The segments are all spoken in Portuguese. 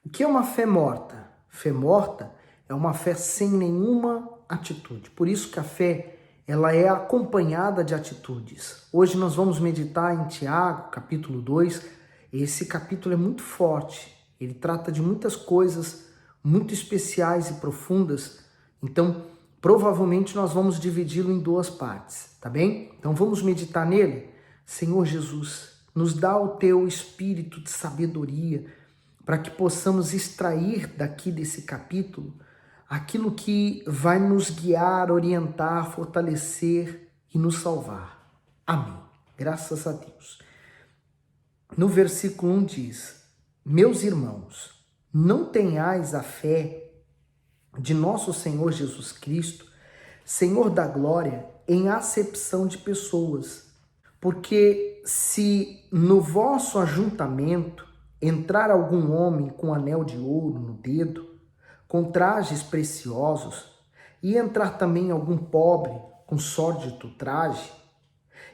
O que é uma fé morta? Fé morta é uma fé sem nenhuma atitude. Por isso que a fé, ela é acompanhada de atitudes. Hoje nós vamos meditar em Tiago, capítulo 2. Esse capítulo é muito forte. Ele trata de muitas coisas muito especiais e profundas. Então, provavelmente nós vamos dividi-lo em duas partes, tá bem? Então vamos meditar nele? Senhor Jesus, nos dá o teu espírito de sabedoria, para que possamos extrair daqui desse capítulo aquilo que vai nos guiar, orientar, fortalecer e nos salvar. Amém. Graças a Deus. No versículo 1 diz: Meus irmãos, não tenhais a fé de nosso Senhor Jesus Cristo, Senhor da glória, em acepção de pessoas, porque se no vosso ajuntamento entrar algum homem com anel de ouro no dedo, com trajes preciosos, e entrar também algum pobre com sórdido traje,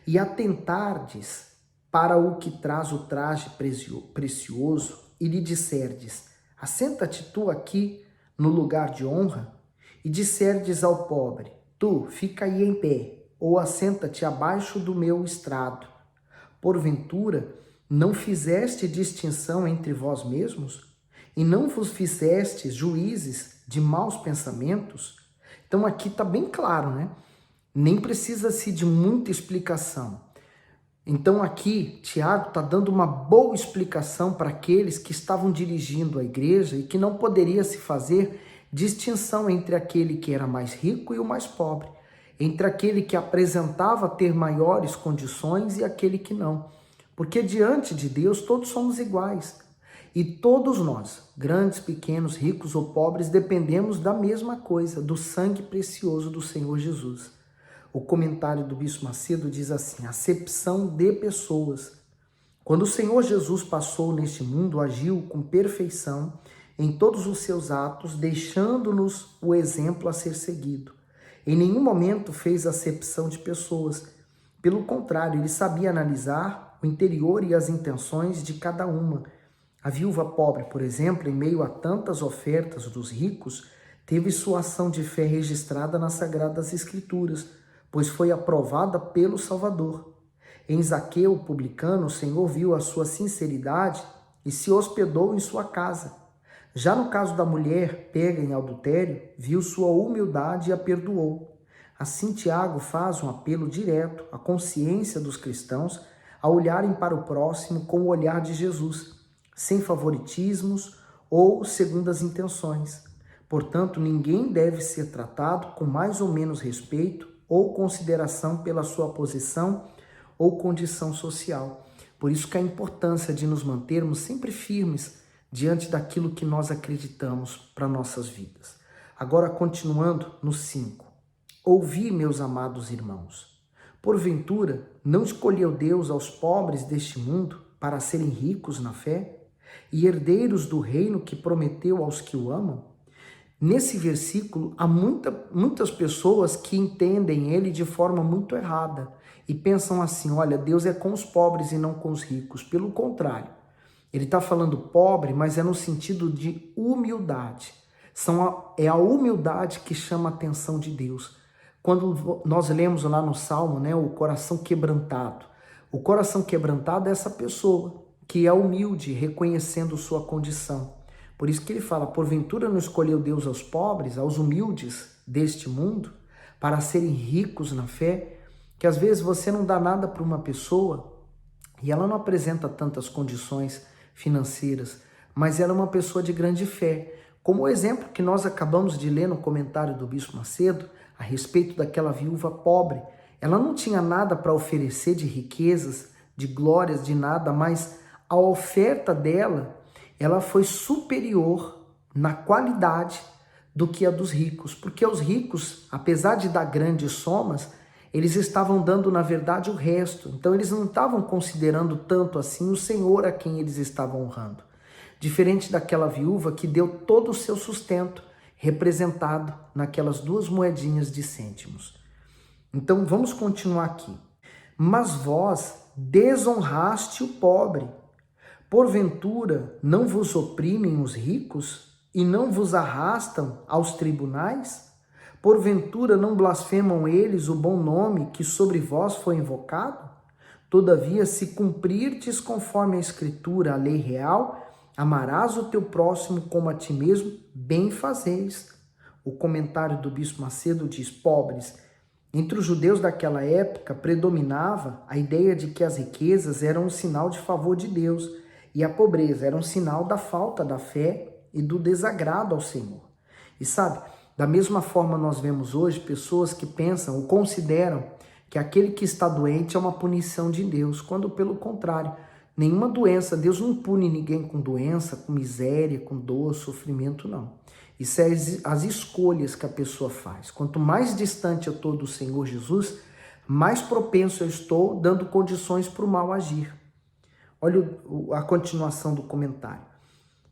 e atentardes para o que traz o traje precioso, e lhe disserdes: assenta-te tu aqui no lugar de honra, e disserdes ao pobre: tu, fica aí em pé, ou assenta-te abaixo do meu estrado. Porventura, não fizeste distinção entre vós mesmos? E não vos fizestes juízes de maus pensamentos? Então aqui está bem claro, né? Nem precisa-se de muita explicação. Então aqui, Tiago está dando uma boa explicação para aqueles que estavam dirigindo a igreja e que não poderia se fazer distinção entre aquele que era mais rico e o mais pobre, entre aquele que apresentava ter maiores condições e aquele que não. Porque diante de Deus todos somos iguais. E todos nós, grandes, pequenos, ricos ou pobres, dependemos da mesma coisa, do sangue precioso do Senhor Jesus. O comentário do Bispo Macedo diz assim: acepção de pessoas. Quando o Senhor Jesus passou neste mundo, agiu com perfeição em todos os seus atos, deixando-nos o exemplo a ser seguido. Em nenhum momento fez acepção de pessoas. Pelo contrário, ele sabia analisar o interior e as intenções de cada uma. A viúva pobre, por exemplo, em meio a tantas ofertas dos ricos, teve sua ação de fé registrada nas Sagradas Escrituras, pois foi aprovada pelo Salvador. Em Zaqueu, o publicano, o Senhor viu a sua sinceridade e se hospedou em sua casa. Já no caso da mulher pega em adultério, viu sua humildade e a perdoou. Assim, Tiago faz um apelo direto à consciência dos cristãos a olharem para o próximo com o olhar de Jesus, sem favoritismos ou segundas intenções. Portanto, ninguém deve ser tratado com mais ou menos respeito ou consideração pela sua posição ou condição social. Por isso que a importância de nos mantermos sempre firmes diante daquilo que nós acreditamos para nossas vidas. Agora, continuando no 5. Ouvi, meus amados irmãos. Porventura, não escolheu Deus aos pobres deste mundo para serem ricos na fé e herdeiros do reino que prometeu aos que o amam? Nesse versículo, há muitas pessoas que entendem ele de forma muito errada e pensam assim: olha, Deus é com os pobres e não com os ricos. Pelo contrário, ele está falando pobre, mas é no sentido de humildade. É a humildade que chama a atenção de Deus. Quando nós lemos lá no Salmo, né, o coração quebrantado. O coração quebrantado é essa pessoa que é humilde, reconhecendo sua condição. Por isso que ele fala: porventura não escolheu Deus aos pobres, aos humildes deste mundo, para serem ricos na fé? Que às vezes você não dá nada para uma pessoa e ela não apresenta tantas condições financeiras, mas ela é uma pessoa de grande fé. Como o exemplo que nós acabamos de ler no comentário do Bispo Macedo, a respeito daquela viúva pobre. Ela não tinha nada para oferecer de riquezas, de glórias, de nada, mas a oferta dela, ela foi superior na qualidade do que a dos ricos, porque os ricos, apesar de dar grandes somas, eles estavam dando, na verdade, o resto. Então, eles não estavam considerando tanto assim o Senhor a quem eles estavam honrando. Diferente daquela viúva que deu todo o seu sustento, representado naquelas 2 moedinhas de cêntimos. Então, vamos continuar aqui. Mas vós desonraste o pobre. Porventura não vos oprimem os ricos e não vos arrastam aos tribunais? Porventura não blasfemam eles o bom nome que sobre vós foi invocado? Todavia, se cumprirdes conforme a Escritura, a lei real, amarás o teu próximo como a ti mesmo, bem fazeis. O comentário do Bispo Macedo diz: pobres. Entre os judeus daquela época predominava a ideia de que as riquezas eram um sinal de favor de Deus e a pobreza era um sinal da falta da fé e do desagrado ao Senhor. E sabe, da mesma forma nós vemos hoje pessoas que pensam ou consideram que aquele que está doente é uma punição de Deus, quando pelo contrário, nenhuma doença, Deus não pune ninguém com doença, com miséria, com dor, sofrimento, não. Isso é as escolhas que a pessoa faz. Quanto mais distante eu estou do Senhor Jesus, mais propenso eu estou dando condições para o mal agir. Olha a continuação do comentário.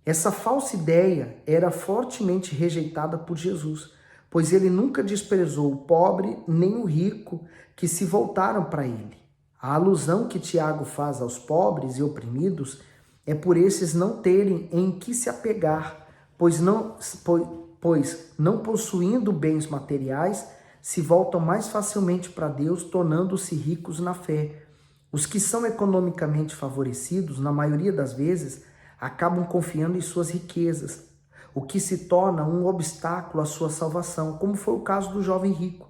Essa falsa ideia era fortemente rejeitada por Jesus, pois ele nunca desprezou o pobre nem o rico que se voltaram para ele. A alusão que Tiago faz aos pobres e oprimidos é por esses não terem em que se apegar, pois não possuindo bens materiais, se voltam mais facilmente para Deus, tornando-se ricos na fé. Os que são economicamente favorecidos, na maioria das vezes, acabam confiando em suas riquezas, o que se torna um obstáculo à sua salvação, como foi o caso do jovem rico.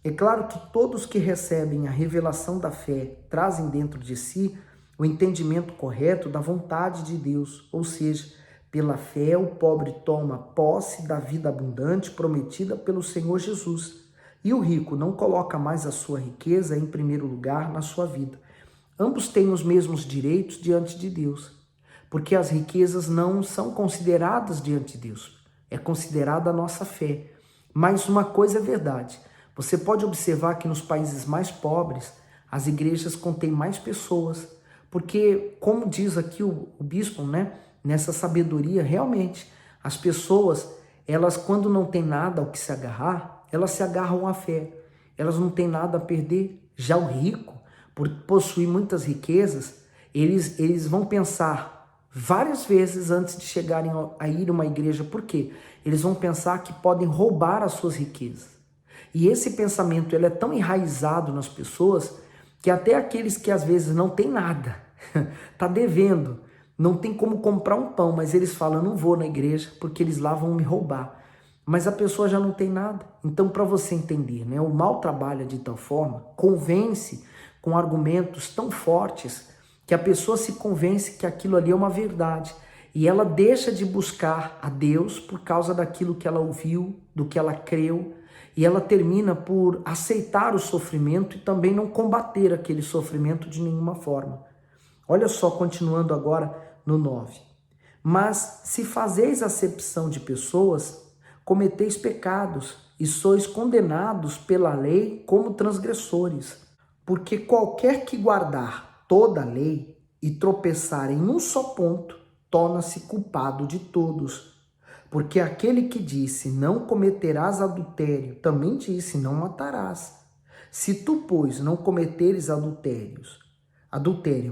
É claro que todos que recebem a revelação da fé trazem dentro de si o entendimento correto da vontade de Deus, ou seja, pela fé o pobre toma posse da vida abundante prometida pelo Senhor Jesus, e o rico não coloca mais a sua riqueza em primeiro lugar na sua vida. Ambos têm os mesmos direitos diante de Deus, porque as riquezas não são consideradas diante de Deus, é considerada a nossa fé. Mas uma coisa é verdade, você pode observar que nos países mais pobres, as igrejas contêm mais pessoas, porque, como diz aqui o bispo, nessa sabedoria, realmente, as pessoas, elas quando não tem nada ao que se agarrar, elas se agarram à fé, elas não têm nada a perder. Já o rico, por possuir muitas riquezas, eles vão pensar várias vezes antes de chegarem a ir a uma igreja. Por quê? Eles vão pensar que podem roubar as suas riquezas. E esse pensamento ele é tão enraizado nas pessoas que até aqueles que às vezes não tem nada, tá devendo, não tem como comprar um pão, mas eles falam, não vou na igreja porque eles lá vão me roubar. Mas a pessoa já não tem nada. Então, para você entender, o mal trabalha de tal forma, convence com argumentos tão fortes que a pessoa se convence que aquilo ali é uma verdade. E ela deixa de buscar a Deus por causa daquilo que ela ouviu, do que ela creu, e ela termina por aceitar o sofrimento e também não combater aquele sofrimento de nenhuma forma. Olha só, continuando agora no 9. Mas se fazeis acepção de pessoas, cometeis pecados e sois condenados pela lei como transgressores. Porque qualquer que guardar toda a lei e tropeçar em um só ponto, torna-se culpado de todos. Porque aquele que disse, não cometerás adultério, também disse, não matarás. Se tu, pois, não cometeres adultério,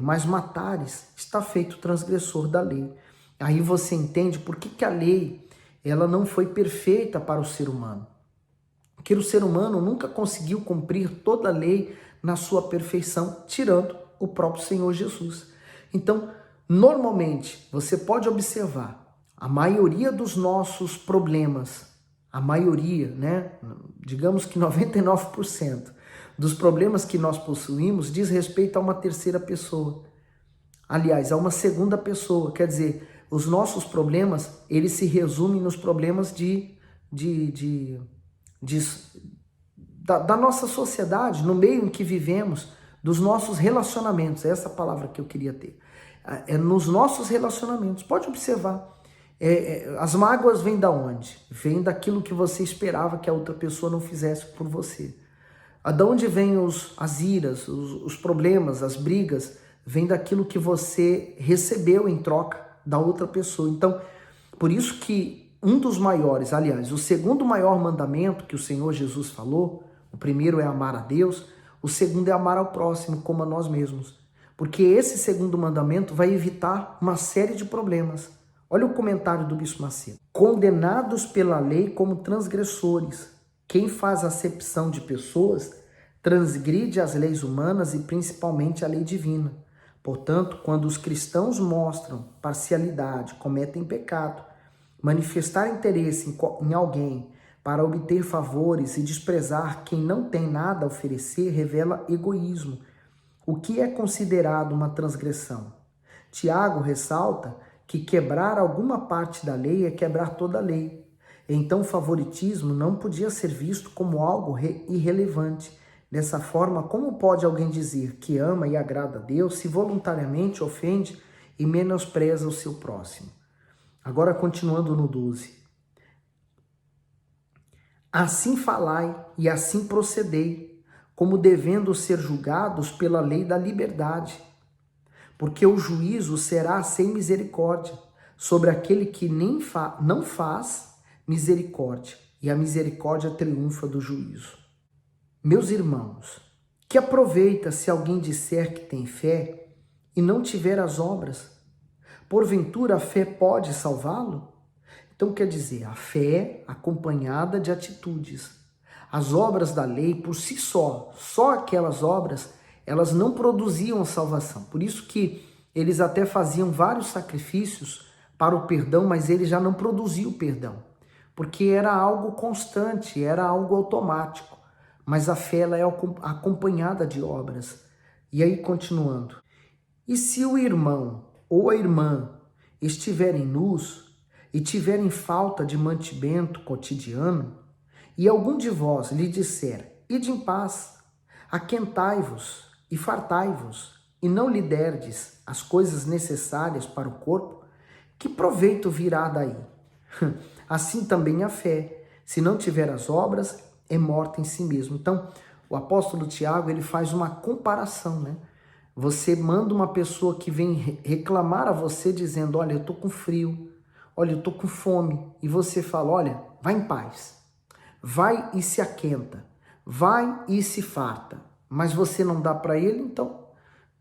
mas matares, está feito transgressor da lei. Aí você entende por que a lei ela não foi perfeita para o ser humano. Porque o ser humano nunca conseguiu cumprir toda a lei na sua perfeição, tirando o próprio Senhor Jesus. Então, normalmente, você pode observar, a maioria dos nossos problemas, a maioria, digamos que 99% dos problemas que nós possuímos diz respeito a uma terceira pessoa. Aliás, a uma segunda pessoa. Quer dizer, os nossos problemas, eles se resumem nos problemas da nossa sociedade, no meio em que vivemos, dos nossos relacionamentos. Essa é a palavra que eu queria ter. É nos nossos relacionamentos. Pode observar. As mágoas vêm da onde? Vêm daquilo que você esperava que a outra pessoa não fizesse por você. Da onde vêm as iras, os problemas, as brigas? Vêm daquilo que você recebeu em troca da outra pessoa. Então, por isso que um dos maiores, aliás, o segundo maior mandamento que o Senhor Jesus falou, o primeiro é amar a Deus, o segundo é amar ao próximo como a nós mesmos. porque esse segundo mandamento vai evitar uma série de problemas. Olha o comentário do Bispo Macedo. Condenados pela lei como transgressores. Quem faz acepção de pessoas transgride as leis humanas e principalmente a lei divina. Portanto, quando os cristãos mostram parcialidade, cometem pecado, manifestar interesse em alguém para obter favores e desprezar quem não tem nada a oferecer revela egoísmo. O que é considerado uma transgressão? Tiago ressalta que quebrar alguma parte da lei é quebrar toda a lei. Então o favoritismo não podia ser visto como algo irrelevante. Dessa forma, como pode alguém dizer que ama e agrada a Deus se voluntariamente ofende e menospreza o seu próximo? Agora continuando no 12. Assim falai e assim procedei, como devendo ser julgados pela lei da liberdade. Porque o juízo será sem misericórdia sobre aquele que não faz misericórdia, e a misericórdia triunfa do juízo. Meus irmãos, que aproveita se alguém disser que tem fé e não tiver as obras? Porventura a fé pode salvá-lo? Então quer dizer, a fé acompanhada de atitudes. As obras da lei por si só aquelas obras, elas não produziam salvação. Por isso que eles até faziam vários sacrifícios para o perdão, mas ele já não produzia o perdão, porque era algo constante, era algo automático. Mas a fé ela é acompanhada de obras. E aí, continuando. E se o irmão ou a irmã estiverem nus e tiverem falta de mantimento cotidiano, e algum de vós lhe disser, ide em paz, aquentai-vos e fartai-vos, e não lhe derdes as coisas necessárias para o corpo, que proveito virá daí? Assim também a fé, se não tiver as obras, é morta em si mesmo. Então, o apóstolo Tiago, ele faz uma comparação, né? Você manda uma pessoa que vem reclamar a você dizendo, olha, eu tô com frio, olha, eu tô com fome, e você fala, olha, vai em paz, vai e se aquenta, vai e se farta, mas você não dá para ele, então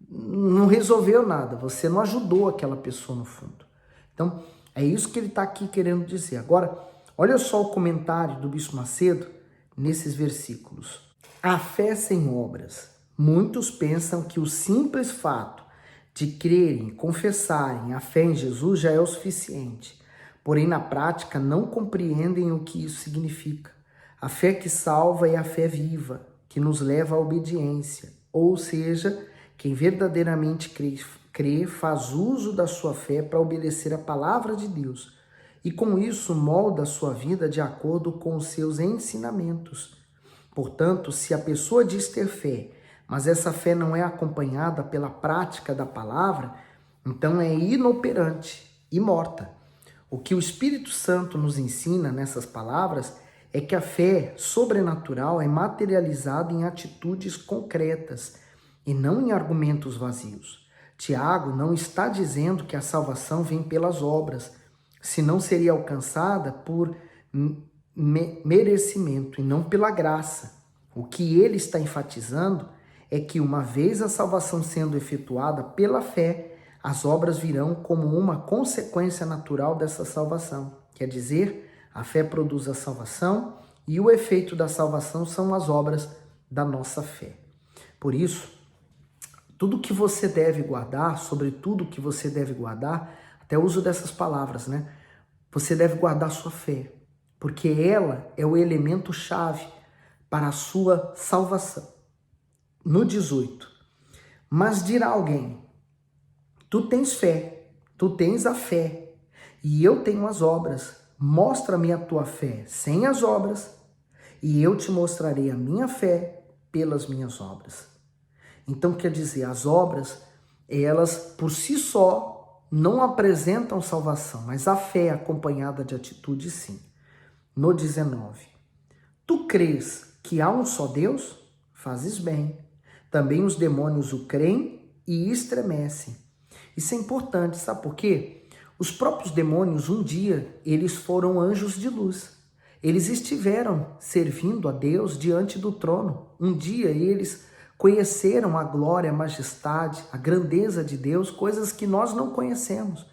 não resolveu nada, você não ajudou aquela pessoa no fundo. Então, é isso que ele está aqui querendo dizer. Agora, olha só o comentário do Bispo Macedo nesses versículos. A fé sem obras. Muitos pensam que o simples fato de crerem, confessarem a fé em Jesus já é o suficiente. Porém, na prática, não compreendem o que isso significa. A fé que salva é a fé viva, que nos leva à obediência. Ou seja, quem verdadeiramente crê faz uso da sua fé para obedecer a palavra de Deus. E com isso molda a sua vida de acordo com os seus ensinamentos. Portanto, se a pessoa diz ter fé, mas essa fé não é acompanhada pela prática da palavra, então é inoperante e morta. O que o Espírito Santo nos ensina nessas palavras é que a fé sobrenatural é materializada em atitudes concretas e não em argumentos vazios. Tiago não está dizendo que a salvação vem pelas obras, senão seria alcançada por merecimento e não pela graça. O que ele está enfatizando é que uma vez a salvação sendo efetuada pela fé, as obras virão como uma consequência natural dessa salvação. Quer dizer, a fé produz a salvação e o efeito da salvação são as obras da nossa fé. Por isso, tudo que você deve guardar, sobretudo que você deve guardar, até o uso dessas palavras, né? Você deve guardar sua fé, porque ela é o elemento chave para a sua salvação. No 18, mas dirá alguém, tu tens fé, tu tens a fé, e eu tenho as obras. Mostra-me a tua fé sem as obras, e eu te mostrarei a minha fé pelas minhas obras. Então, quer dizer, as obras, elas por si só não apresentam salvação, mas a fé acompanhada de atitude, sim. No 19, tu crês que há um só Deus? Fazes bem. Também os demônios o creem e estremecem. Isso é importante, sabe por quê? Os próprios demônios, um dia, eles foram anjos de luz. Eles estiveram servindo a Deus diante do trono. Um dia eles conheceram a glória, a majestade, a grandeza de Deus, coisas que nós não conhecemos.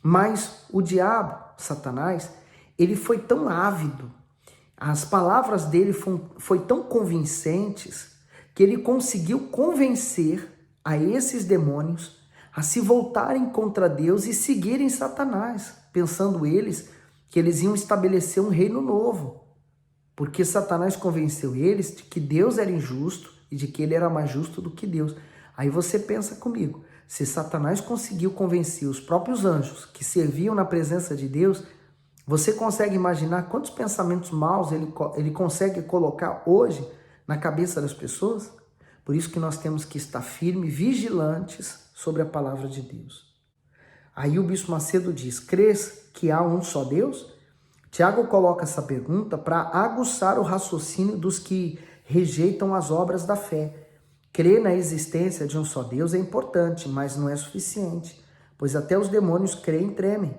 Mas o diabo, Satanás, ele foi tão ávido, as palavras dele foi tão convincentes, que ele conseguiu convencer a esses demônios a se voltarem contra Deus e seguirem Satanás, pensando eles que eles iam estabelecer um reino novo, porque Satanás convenceu eles de que Deus era injusto e de que ele era mais justo do que Deus. Aí você pensa comigo, se Satanás conseguiu convencer os próprios anjos que serviam na presença de Deus, você consegue imaginar quantos pensamentos maus ele consegue colocar hoje na cabeça das pessoas? Por isso que nós temos que estar firmes, vigilantes sobre a palavra de Deus. Aí o Bispo Macedo diz, crês que há um só Deus? Tiago coloca essa pergunta para aguçar o raciocínio dos que rejeitam as obras da fé. Crer na existência de um só Deus é importante, mas não é suficiente, pois até os demônios creem e tremem.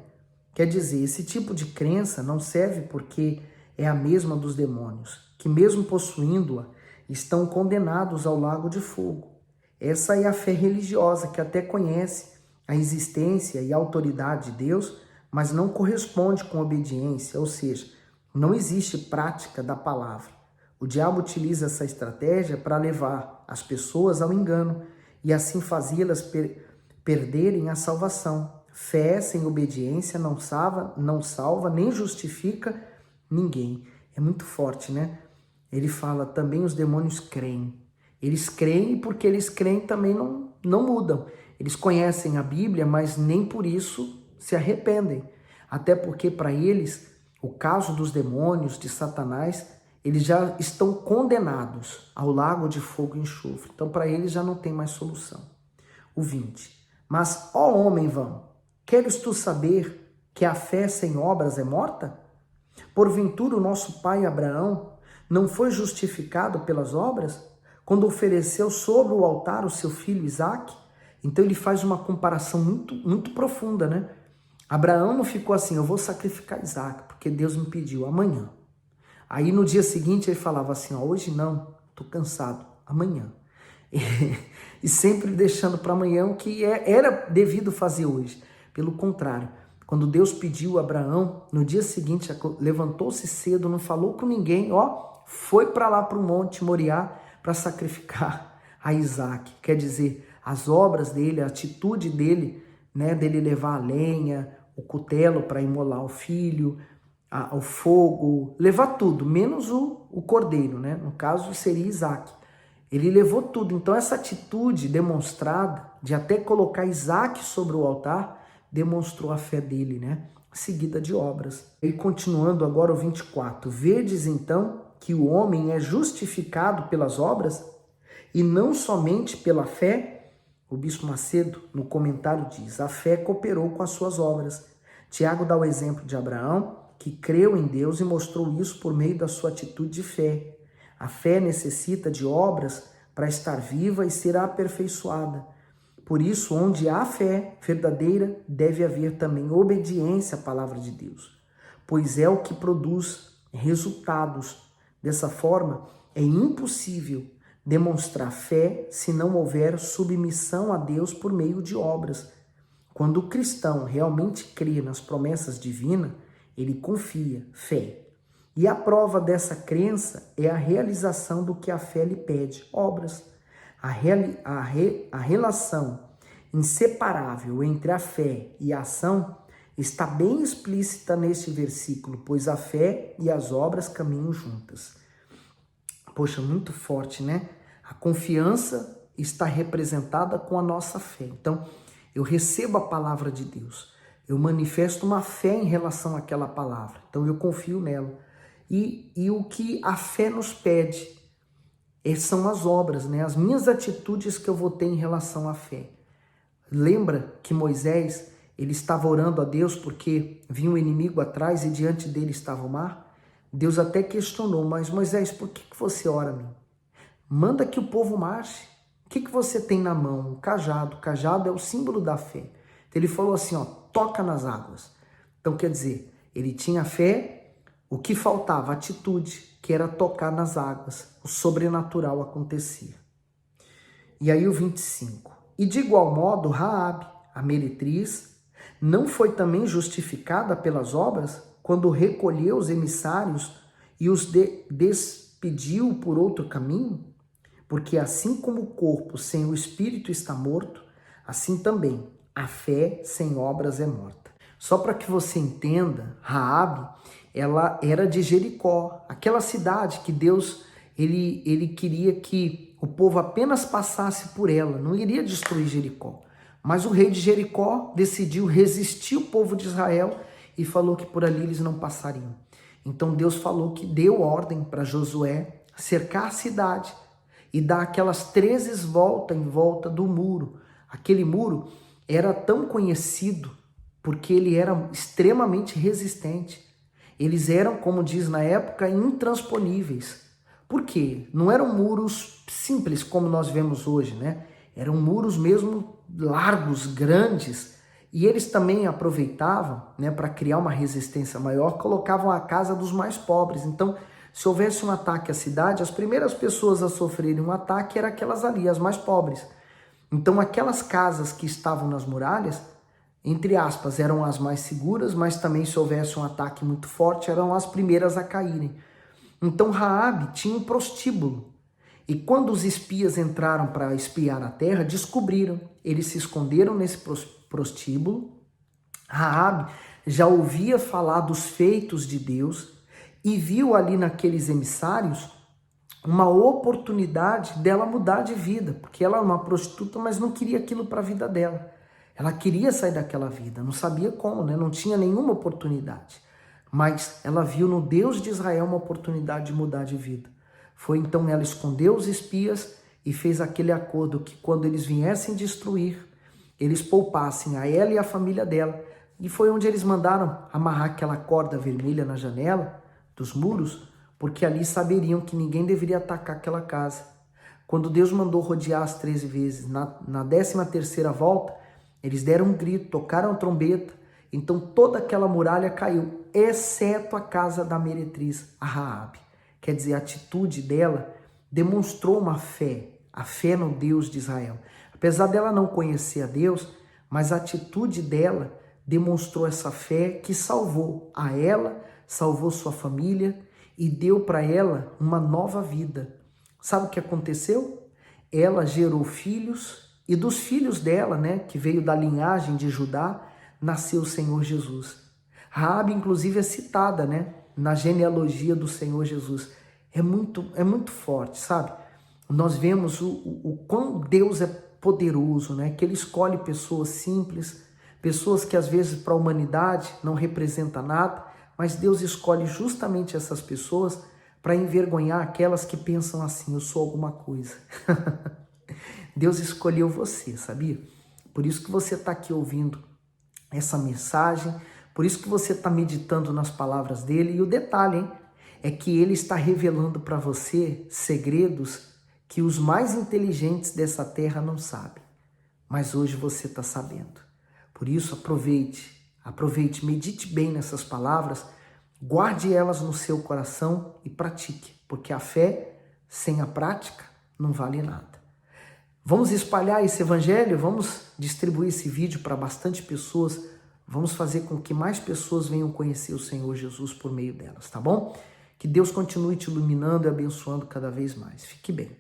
Quer dizer, esse tipo de crença não serve porque é a mesma dos demônios, que mesmo possuindo-a, estão condenados ao lago de fogo. Essa é a fé religiosa que até conhece a existência e a autoridade de Deus, mas não corresponde com obediência, ou seja, não existe prática da palavra. O diabo utiliza essa estratégia para levar as pessoas ao engano e assim fazê-las perderem a salvação. Fé sem obediência não salva nem justifica ninguém. É muito forte, né? Ele fala, também os demônios creem. Eles creem e porque eles creem também não mudam. Eles conhecem a Bíblia, mas nem por isso se arrependem. Até porque para eles, o caso dos demônios, de Satanás, eles já estão condenados ao lago de fogo e enxofre. Então para eles já não tem mais solução. O 20. Mas, ó homem vão, queres tu saber que a fé sem obras é morta? Porventura o nosso pai Abraão não foi justificado pelas obras quando ofereceu sobre o altar o seu filho Isaque? Então ele faz uma comparação muito profunda, né? Abraão não ficou assim, eu vou sacrificar Isaque, porque Deus me pediu amanhã. Aí no dia seguinte ele falava assim, ó, hoje não, tô cansado, amanhã. E sempre deixando para amanhã o que era devido fazer hoje. Pelo contrário, quando Deus pediu a Abraão, no dia seguinte levantou-se cedo, não falou com ninguém, ó, foi para lá para o Monte Moriá para sacrificar a Isaque. Quer dizer, as obras dele, a atitude dele, né, dele levar a lenha, o cutelo para imolar o filho, o fogo, levar tudo, menos o cordeiro, né? No caso seria Isaque. Ele levou tudo. Então essa atitude demonstrada de até colocar Isaque sobre o altar demonstrou a fé dele, né? Seguida de obras. E continuando agora o 24. Vedes então que o homem é justificado pelas obras e não somente pela fé? O Bispo Macedo no comentário diz, a fé cooperou com as suas obras. Tiago dá o exemplo de Abraão, que creu em Deus e mostrou isso por meio da sua atitude de fé. A fé necessita de obras para estar viva e ser aperfeiçoada. Por isso, onde há fé verdadeira, deve haver também obediência à palavra de Deus, pois é o que produz resultados. Dessa forma, é impossível demonstrar fé se não houver submissão a Deus por meio de obras. Quando o cristão realmente crê nas promessas divinas, ele confia, fé. E a prova dessa crença é a realização do que a fé lhe pede, obras. A relação inseparável entre a fé e a ação está bem explícita neste versículo, pois a fé e as obras caminham juntas. Poxa, muito forte, né? A confiança está representada com a nossa fé. Então, eu recebo a palavra de Deus. Eu manifesto uma fé em relação àquela palavra. Então, eu confio nela. E o que a fé nos pede são as obras, né? As minhas atitudes que eu vou ter em relação à fé. Lembra que Moisés, ele estava orando a Deus porque vinha um inimigo atrás e diante dele estava o mar? Deus até questionou, mas Moisés, por que você ora a mim? Manda que o povo marche. O que você tem na mão? Um cajado. O cajado é o símbolo da fé. Então ele falou assim, ó, toca nas águas. Então quer dizer, ele tinha fé, o que faltava? Atitude, que era tocar nas águas. O sobrenatural acontecia. E aí o 25. E de igual modo, Raabe, a meretriz, não foi também justificada pelas obras quando recolheu os emissários e os despediu por outro caminho? Porque assim como o corpo sem o espírito está morto, assim também a fé sem obras é morta. Só para que você entenda, Raabe, ela era de Jericó, aquela cidade que Deus ele queria que o povo apenas passasse por ela, não iria destruir Jericó. Mas o rei de Jericó decidiu resistir o povo de Israel e falou que por ali eles não passariam. Então Deus falou que deu ordem para Josué cercar a cidade e dar aquelas 13 voltas em volta do muro. Aquele muro era tão conhecido porque ele era extremamente resistente. Eles eram, como diz na época, intransponíveis. Por quê? Não eram muros simples como nós vemos hoje, né? Eram muros mesmo largos, grandes. E eles também aproveitavam, né, para criar uma resistência maior, colocavam a casa dos mais pobres. Então, se houvesse um ataque à cidade, as primeiras pessoas a sofrerem um ataque eram aquelas ali, as mais pobres. Então, aquelas casas que estavam nas muralhas, entre aspas, eram as mais seguras, mas também se houvesse um ataque muito forte, eram as primeiras a caírem. Então, Raabe tinha um prostíbulo. E quando os espias entraram para espiar a terra, descobriram. Eles se esconderam nesse prostíbulo. Raabe já ouvia falar dos feitos de Deus e viu ali naqueles emissários uma oportunidade dela mudar de vida, porque ela era uma prostituta, mas não queria aquilo para a vida dela. Ela queria sair daquela vida, não sabia como, né? Não tinha nenhuma oportunidade. Mas ela viu no Deus de Israel uma oportunidade de mudar de vida. Foi então ela escondeu os espias e fez aquele acordo que quando eles viessem destruir, eles poupassem a ela e a família dela. E foi onde eles mandaram amarrar aquela corda vermelha na janela dos muros, porque ali saberiam que ninguém deveria atacar aquela casa. Quando Deus mandou rodear as 13 vezes, na 13ª volta, eles deram um grito, tocaram a trombeta, então toda aquela muralha caiu, exceto a casa da meretriz, a Raabe. Quer dizer, a atitude dela demonstrou uma fé, a fé no Deus de Israel. Apesar dela não conhecer a Deus, mas a atitude dela demonstrou essa fé que salvou a ela, salvou sua família e deu para ela uma nova vida. Sabe o que aconteceu? Ela gerou filhos e dos filhos dela, né, que veio da linhagem de Judá, nasceu o Senhor Jesus. Raabe, inclusive, é citada, né, na genealogia do Senhor Jesus. É muito forte, sabe? Nós vemos o quão Deus é poderoso, né? Que Ele escolhe pessoas simples, pessoas que às vezes para a humanidade não representam nada, mas Deus escolhe justamente essas pessoas para envergonhar aquelas que pensam assim, eu sou alguma coisa. Deus escolheu você, sabia? Por isso que você está aqui ouvindo essa mensagem, por isso que você está meditando nas palavras dele. E o detalhe, hein, é que ele está revelando para você segredos que os mais inteligentes dessa terra não sabem. Mas hoje você está sabendo. Por isso, aproveite, medite bem nessas palavras, guarde elas no seu coração e pratique, porque a fé sem a prática não vale nada. Vamos espalhar esse evangelho, vamos distribuir esse vídeo para bastante pessoas, vamos fazer com que mais pessoas venham conhecer o Senhor Jesus por meio delas, tá bom? Que Deus continue te iluminando e abençoando cada vez mais. Fique bem.